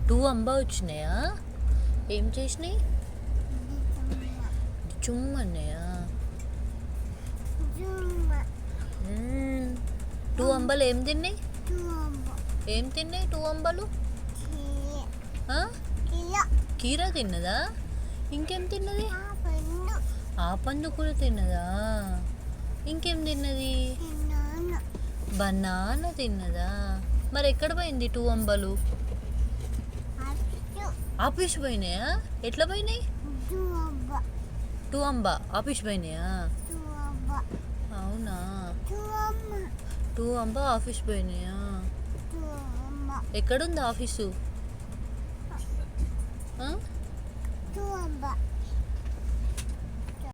Two అంబా వచ్చినాయా? ఏం చేసినాయి? చుమ్మన్నాయా? టూ అంబలు ఏం తిన్నాయి? ఏం తిన్నాయి టూ అంబలు? కీర తిన్నదా? ఇంకేం తిన్నది? ఆ పండు కూడా తిన్నదా? ఇంకేం తిన్నది? బనానా తిన్నదా? మరి ఎక్కడ పోయింది టూ అంబలు? ఆఫీస్ పోయినాయా? ఎట్లా పోయినాయి? టూ అంబా ఆఫీస్ పోయినాయా? అవునా, టూ అంబా ఆఫీస్ పోయినాయా? ఎక్కడుంది ఆఫీసు?